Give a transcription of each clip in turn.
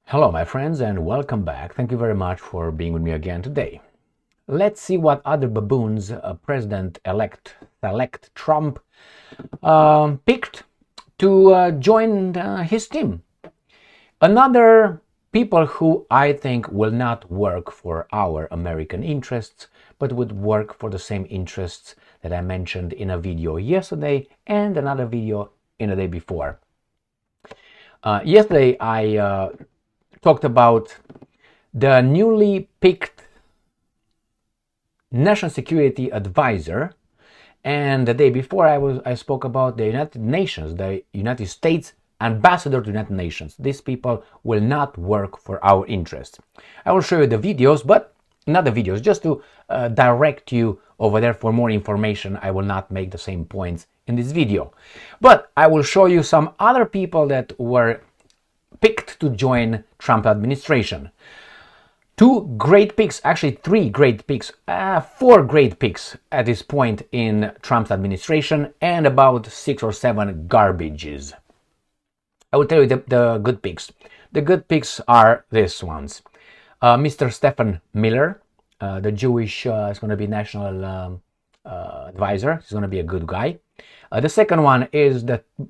Hello, my friends, and welcome back. Thank you very much for being with me again today. Let's see what other baboons President-elect Trump picked to join his team. Another people who I think will not work for our American interests, but would work for the same interests that I mentioned in a video yesterday and another video in the day before. Yesterday, I talked about the newly picked National Security Advisor, and the day before I spoke about the United Nations, the United States Ambassador to the United Nations. These people will not work for our interests. I will show you the videos, but not the videos, just to direct you over there for more information. I will not make the same points in this video, but I will show you some other people that were picked to join Trump administration. Two great picks, actually three great picks, four great picks at this point in Trump's administration, and about 6 or 7 garbages. I will tell you the good picks. The good picks are these ones. Mr. Stephen Miller, the Jewish, is going to be national advisor. He's going to be a good guy. The second one is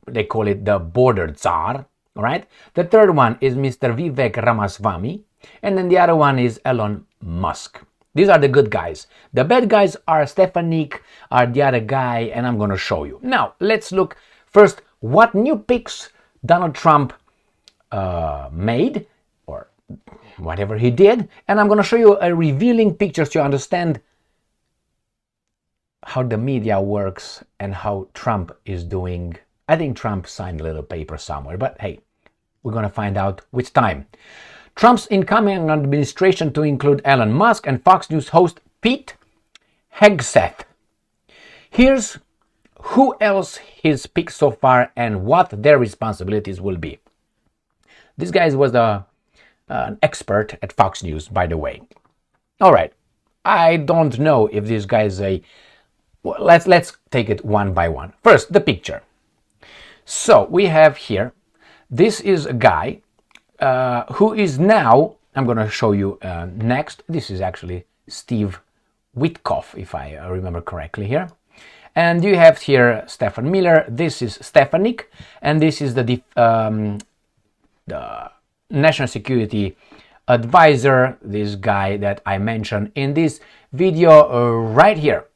they call it the border czar. All right. The third one is Mr. Vivek Ramaswamy, and then the other one is Elon Musk. These are the good guys. The bad guys are Stefanik, are the other guy, and I'm going to show you. Now, let's look first what new picks Donald Trump made, or whatever he did, and I'm going to show you a revealing picture so you understand how the media works and how Trump is doing. I think Trump signed a little paper somewhere, but hey, we're going to find out with time. Trump's incoming administration to include Elon Musk and Fox News host Pete Hegseth. Here's who else he's picked so far and what their responsibilities will be. This guy was an expert at Fox News, by the way. All right, I don't know if this guy is a... Well, let's take it one by one. First, the picture. So we have here, this is a guy who is now, I'm going to show you next. This is actually Steve Witkoff, if I remember correctly here. And you have here Stephen Miller. This is Stefanik, and this is the National Security Advisor, this guy that I mentioned in this video right here.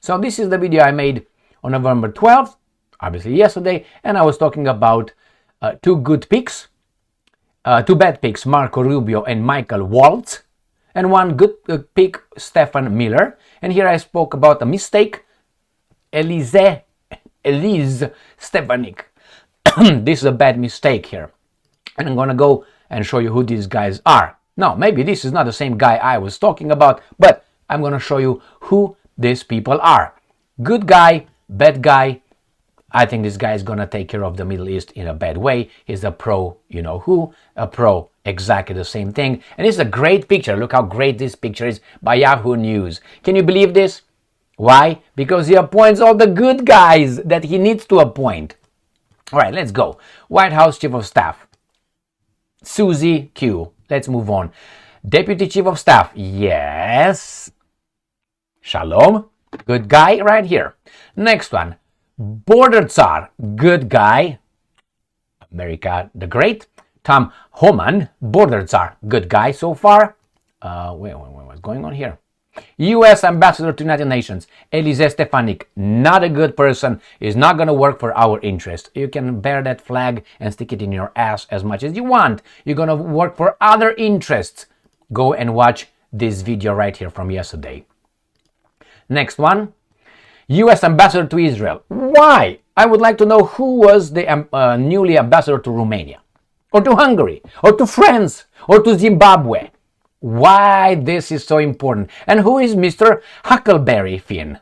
So this is the video I made on November 12th. Obviously yesterday, and I was talking about two good picks, two bad picks, Marco Rubio and Michael Waltz, and one good pick, Stephen Miller. And here I spoke about a mistake, Elise Stefanik. This is a bad mistake here, and I'm gonna go and show you who these guys are. Now, maybe this is not the same guy I was talking about, but I'm gonna show you who these people are. Good guy, bad guy. I think this guy is going to take care of the Middle East in a bad way. He's a pro, you know who, a pro, exactly the same thing. And it's a great picture. Look how great this picture is by Yahoo News. Can you believe this? Why? Because he appoints all the good guys that he needs to appoint. All right, let's go. White House Chief of Staff, Susie Q. Let's move on. Deputy Chief of Staff, yes. Shalom, good guy right here. Next one. Border Czar, good guy, America the Great. Tom Homan, Border Czar, good guy so far. What's going on here? U.S. Ambassador to United Nations, Elise Stefanik, not a good person, is not going to work for our interest. You can bear that flag and stick it in your ass as much as you want. You're going to work for other interests. Go and watch this video right here from yesterday. Next one. U.S. Ambassador to Israel. Why? I would like to know who was the newly ambassador to Romania, or to Hungary, or to France, or to Zimbabwe. Why this is so important? And who is Mr. Huckleberry Finn?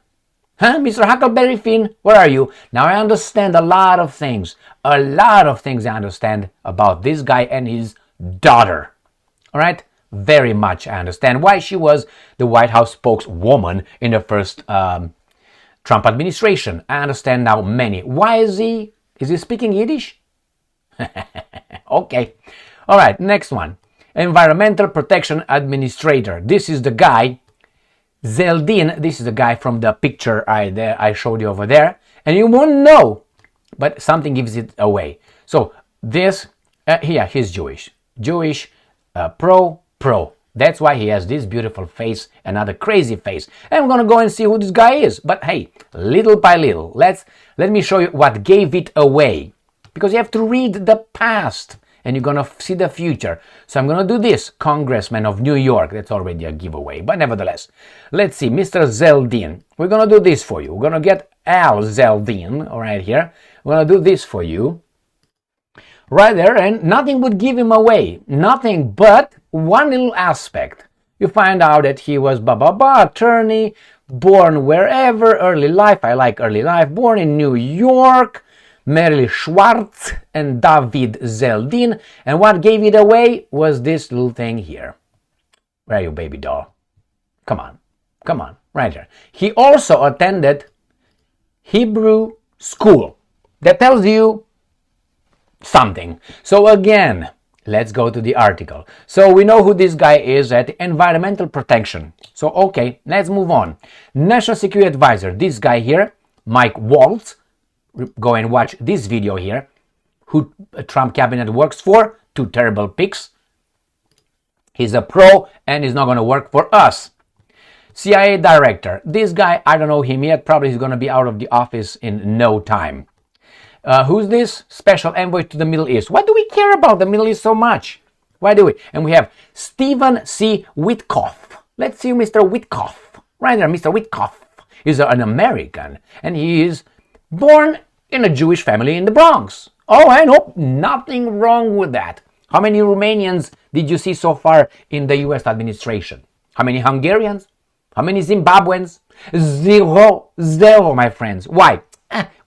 Huh? Mr. Huckleberry Finn, where are you? Now I understand a lot of things I understand about this guy and his daughter. All right? Very much I understand why she was the White House spokeswoman in the first Trump administration. I understand now many. Why is he speaking Yiddish? Okay. All right, next one. Environmental Protection Administrator. This is the guy, Zeldin. This is the guy from the picture I showed you over there. And you won't know, but something gives it away. So this, here, he's Jewish. Jewish, pro. That's why he has this beautiful face, another crazy face. And I'm gonna go and see who this guy is. But hey, little by little, let me show you what gave it away. Because you have to read the past and you're gonna see the future. So I'm gonna do this, Congressman of New York. That's already a giveaway, but nevertheless. Let's see, Mr. Zeldin. We're gonna do this for you. We're gonna get Al Zeldin, all right here. We're gonna do this for you. Right there, and nothing would give him away. Nothing but one little aspect. You find out that he was attorney, born wherever, early life. I like early life. Born in New York, Merle Schwartz and David Zeldin. And what gave it away was this little thing here. Where are you, baby doll? Come on, right here. He also attended Hebrew school. That tells you something. So again, let's go to the article. So we know who this guy is at Environmental Protection. So okay, let's move on. National Security Advisor, this guy here, Mike Waltz. Go and watch this video here. Who Trump cabinet works for. 2 terrible picks. He's a pro and he's not going to work for us. CIA Director, this guy, I don't know him yet. Probably he's going to be out of the office in no time. Who's this? Special Envoy to the Middle East. Why do we care about the Middle East so much? Why do we? And we have Stephen C. Witkoff. Let's see Mr. Witkoff. Right there, Mr. Witkoff. He's an American. And he is born in a Jewish family in the Bronx. Oh, I know. Nothing wrong with that. How many Romanians did you see so far in the U.S. administration? How many Hungarians? How many Zimbabweans? Zero, my friends. Why?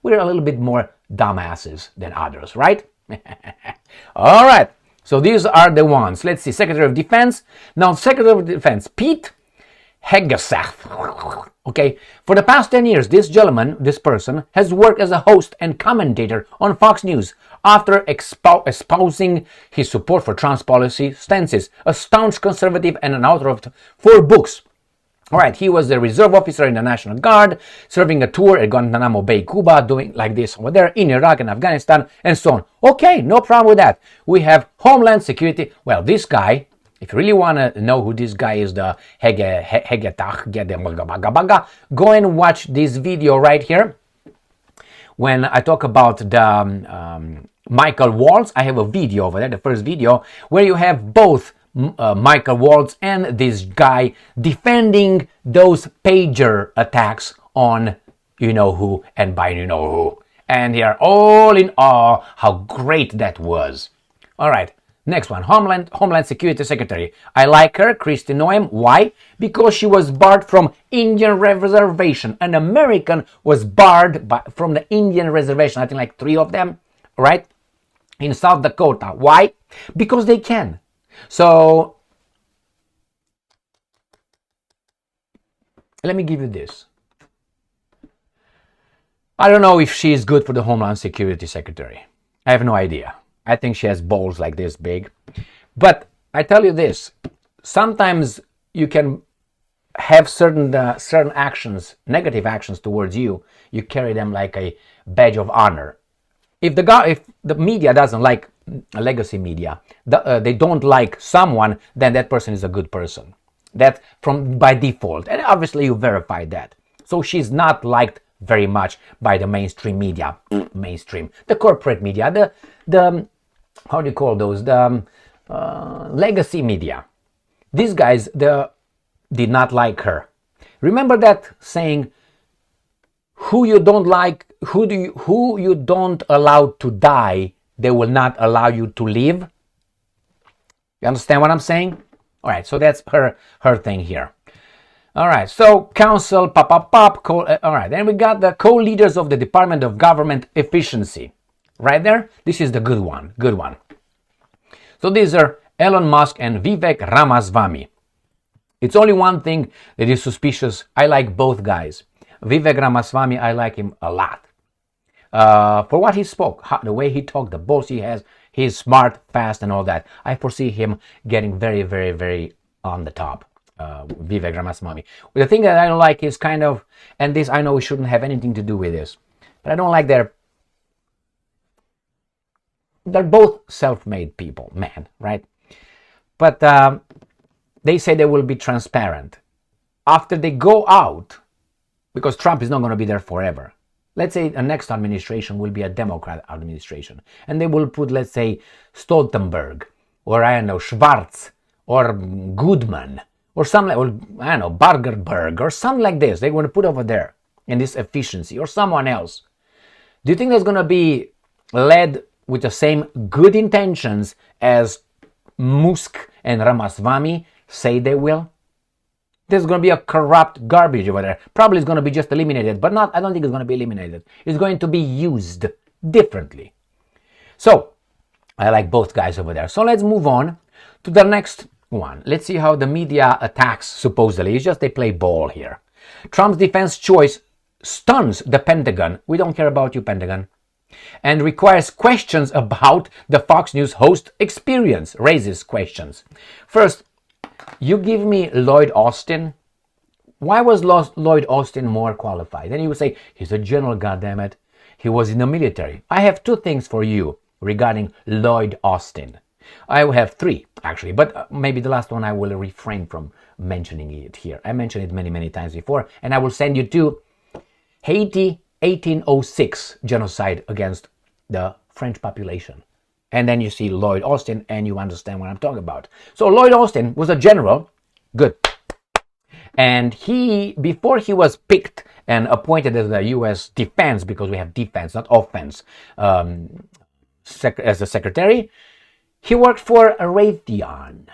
We're a little bit more dumbasses than others, right? All right, so these are the ones. Let's see, Secretary of Defense. Now, Secretary of Defense, Pete Hegseth. Okay, for the past 10 years, this gentleman, this person, has worked as a host and commentator on Fox News after espousing his support for Trump's policy stances, a staunch conservative and an author of 4 books. All right, he was a reserve officer in the National Guard, serving a tour at Guantanamo Bay, Cuba, doing like this over there, in Iraq and Afghanistan, and so on. Okay, no problem with that. We have Homeland Security. Well, this guy, if you really want to know who this guy is, the go and watch this video right here. When I talk about the Michael Waltz, I have a video over there, the first video, where you have both Michael Waltz and this guy defending those pager attacks on you know who and by you know who. And they are all in awe how great that was. All right, next one, Homeland Security Secretary. I like her, Kristi Noem. Why? Because she was barred from Indian reservation. An American was barred from the Indian reservation, I think like 3 of them, right? In South Dakota. Why? Because they can. So, let me give you this. I don't know if she is good for the Homeland Security Secretary. I have no idea. I think she has balls like this big. But I tell you this, sometimes you can have certain actions, negative actions towards you, you carry them like a badge of honor. If the media doesn't like legacy media, they don't like someone, then that person is a good person. That by default, and obviously you verified that. So she's not liked very much by the mainstream media, the corporate media, the how do you call those, the legacy media. These guys did not like her. Remember that saying, who you don't like, who you don't allow to die, they will not allow you to live. You understand what I'm saying? All right, so that's her thing here. All right, so council, all right, then we got the co-leaders of the Department of Government Efficiency. Right there, this is the good one. So these are Elon Musk and Vivek Ramaswamy. It's only one thing that is suspicious. I like both guys. Vivek Ramaswamy, I like him a lot. For what he spoke, the way he talked, the balls he has, He's smart, fast, and all that. I foresee him getting very, very, very on the top. Vivek Ramaswamy. The thing that I don't like is kind of, and this I know we shouldn't have anything to do with this, but I don't like they're both self-made people, man, right? But they say they will be transparent. After they go out, because Trump is not going to be there forever. Let's say the next administration will be a Democrat administration, and they will put, let's say, Stoltenberg, or I don't know, Schwartz, or Goodman, or something, or I don't know, Bargerberg, or something like this. They're going to put over there in this efficiency, or someone else. Do you think that's going to be led with the same good intentions as Musk and Ramaswamy say they will? There's going to be a corrupt garbage over there. Probably it's going to be just eliminated, but not. I don't think it's going to be eliminated. It's going to be used differently. So, I like both guys over there. So let's move on to the next one. Let's see how the media attacks, supposedly. It's just they play ball here. Trump's defense choice stuns the Pentagon. We don't care about you, Pentagon. And requires questions about the Fox News host experience. Raises questions. First, you give me Lloyd Austin. Why was Lloyd Austin more qualified? Then you would say, he's a general, goddammit. He was in the military. I have two things for you regarding Lloyd Austin. I have three, actually, but maybe the last one I will refrain from mentioning it here. I mentioned it many, many times before, and I will send you to Haiti 1806 genocide against the French population. And then you see Lloyd Austin and you understand what I'm talking about. So Lloyd Austin was a general. Good. And before he was picked and appointed as the U.S. defense, because we have defense, not offense, as a secretary, he worked for Raytheon.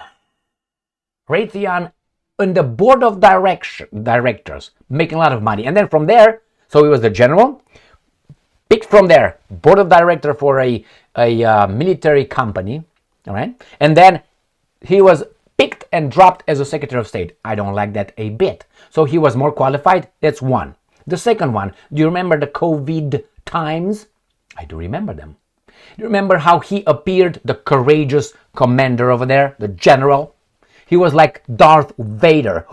Raytheon in the board of directors, making a lot of money. And then from there, so he was the general, picked from there, board of director for a military company, all right? And then he was picked and dropped as a Secretary of State. I don't like that a bit. So he was more qualified. That's one. The second one, do you remember the COVID times? I do remember them. Do you remember how he appeared, the courageous commander over there, the general? He was like Darth Vader,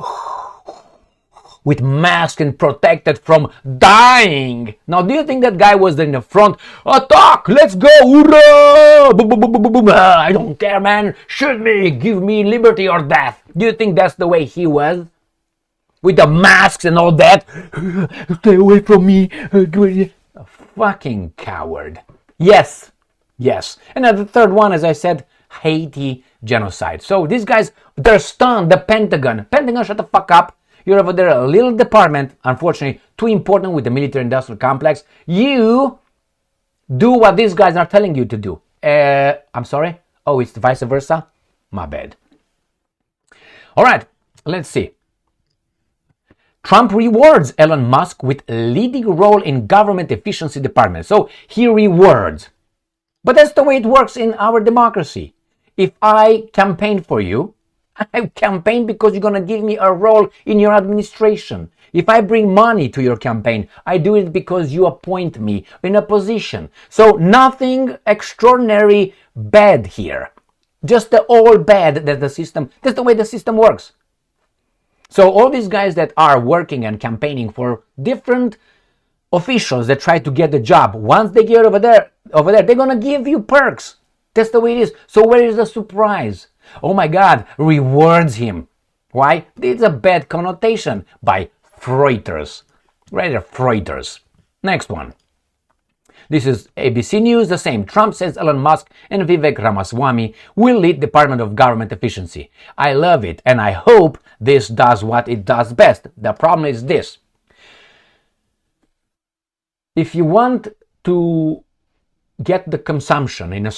with mask and protected from dying. Now, do you think that guy was in the front? Attack! Let's go! Hoorah! Boom, boom, boom, boom, boom, boom. I don't care, man. Shoot me. Give me liberty or death. Do you think that's the way he was? With the masks and all that? Stay away from me. A fucking coward. Yes. Yes. And then the third one, as I said, Haiti genocide. So these guys, they're stunned. The Pentagon. Pentagon, shut the fuck up. You're over there, a little department, unfortunately, too important with the military-industrial complex. You do what these guys are telling you to do. I'm sorry? Oh, it's vice versa? My bad. All right, let's see. Trump rewards Elon Musk with leading role in government efficiency department. So he rewards. But that's the way it works in our democracy. If I campaign for you, I campaign because you're going to give me a role in your administration. If I bring money to your campaign, I do it because you appoint me in a position. So nothing extraordinary bad here. Just the all bad that the system, that's the way the system works. So all these guys that are working and campaigning for different officials that try to get the job, once they get over there, they're going to give you perks. That's the way it is. So where is the surprise? Oh my God, rewards him. Why? It's a bad connotation by Freuders. Rather Freuders. Next one. This is ABC News, the same. Trump says Elon Musk and Vivek Ramaswamy will lead Department of Government Efficiency. I love it, and I hope this does what it does best. The problem is this. If you want to get the consumption in a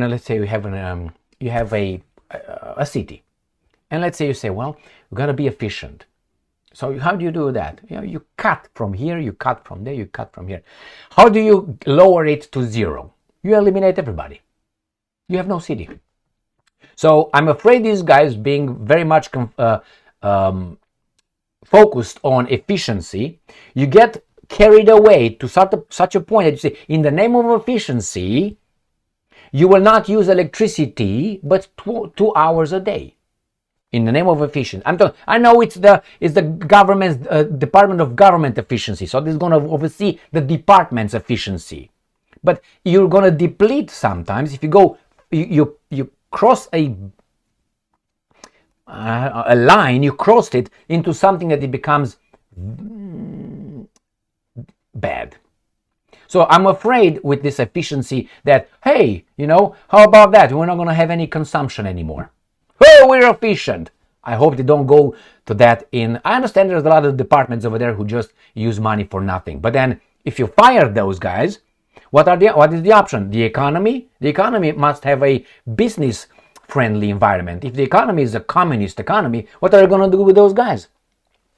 let's say you have a city, and let's say you say, well, you got to be efficient. So how do you do that? You cut from here, you cut from there, you cut from here. How do you lower it to zero? You eliminate everybody. You have no city. So I'm afraid these guys, being very much focused on efficiency, you get carried away to such a point that you say, in the name of efficiency, You will not use electricity, but 2 hours a day. In the name of efficiency. I know it's the government's Department of Government Efficiency, so this is going to oversee the department's efficiency. But you're going to deplete sometimes if you go, you cross a line, you crossed it into something that it becomes bad. So I'm afraid with this efficiency that, hey, how about that? We're not going to have any consumption anymore. Oh, we're efficient. I hope they don't go to that I understand there's a lot of departments over there who just use money for nothing. But then if you fire those guys, what is the option? The economy? The economy must have a business-friendly environment. If the economy is a communist economy, what are they going to do with those guys?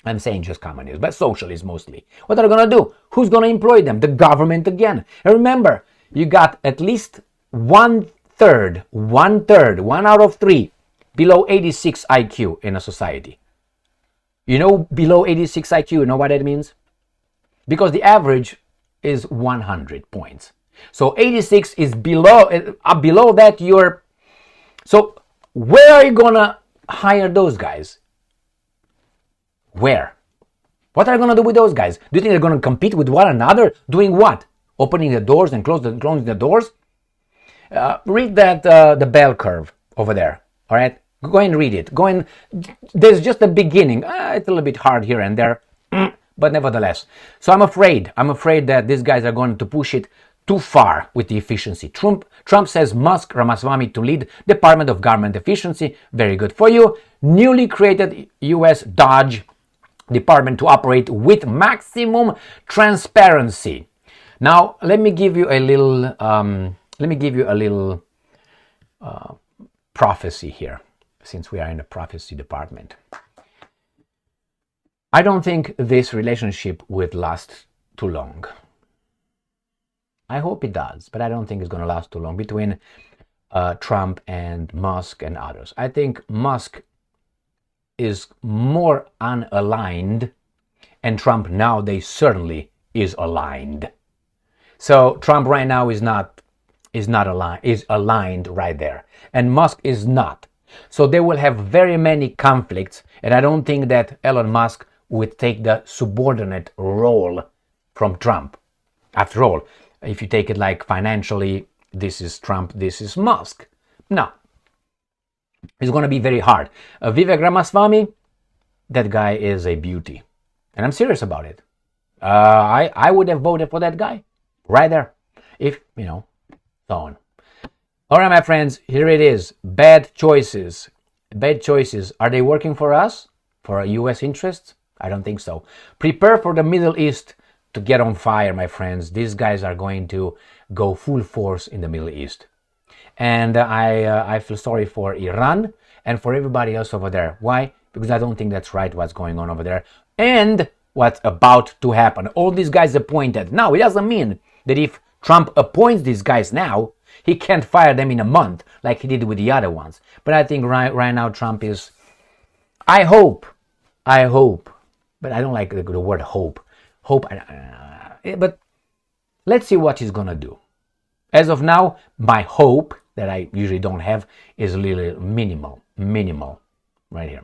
I'm saying just communists, but socialists mostly. What are they going to do? Who's going to employ them? The government again. And remember, you got at least one out of 3 below 86 IQ in a society. Below 86 IQ, you know what that means? Because the average is 100 points. So 86 is below that you're... So where are you going to hire those guys? Where? What are you going to do with those guys? Do you think they're going to compete with one another? Doing what? Opening the doors and closing the doors? Read that the bell curve over there. All right? Go and read it. There's just a beginning. It's a little bit hard here and there, but nevertheless. So I'm afraid that these guys are going to push it too far with the efficiency. Trump says Musk, Ramaswamy to lead Department of Government Efficiency. Very good for you. Newly created U.S. DOGE department to operate with maximum transparency. Now, let me give you a little prophecy here, since we are in the prophecy department. I don't think this relationship would last too long. I hope it does, but I don't think it's going to last too long between Trump and Musk and others. I think Musk is more unaligned, and Trump nowadays certainly is aligned. So Trump right now is aligned right there, and Musk is not. So they will have very many conflicts, and I don't think that Elon Musk would take the subordinate role from Trump. After all, if you take it like financially, this is Trump, this is Musk. No. It's going to be very hard. Vivek Ramaswamy, that guy is a beauty. And I'm serious about it. I would have voted for that guy right there. If, so on. All right, my friends, here it is. Bad choices. Bad choices. Are they working for us? For our U.S. interests? I don't think so. Prepare for the Middle East to get on fire, my friends. These guys are going to go full force in the Middle East. And I feel sorry for Iran and for everybody else over there. Why? Because I don't think that's right what's going on over there. And what's about to happen. All these guys appointed. Now, it doesn't mean that if Trump appoints these guys now, he can't fire them in a month like he did with the other ones. But I think right now Trump is... I hope. But I don't like the word hope. But let's see what he's going to do. As of now, my hope, that I usually don't have, is a little minimal right here.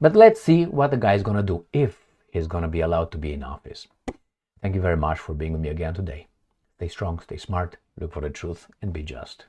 But let's see what the guy is going to do if he's going to be allowed to be in office. Thank you very much for being with me again today. Stay strong, stay smart, look for the truth, and be just.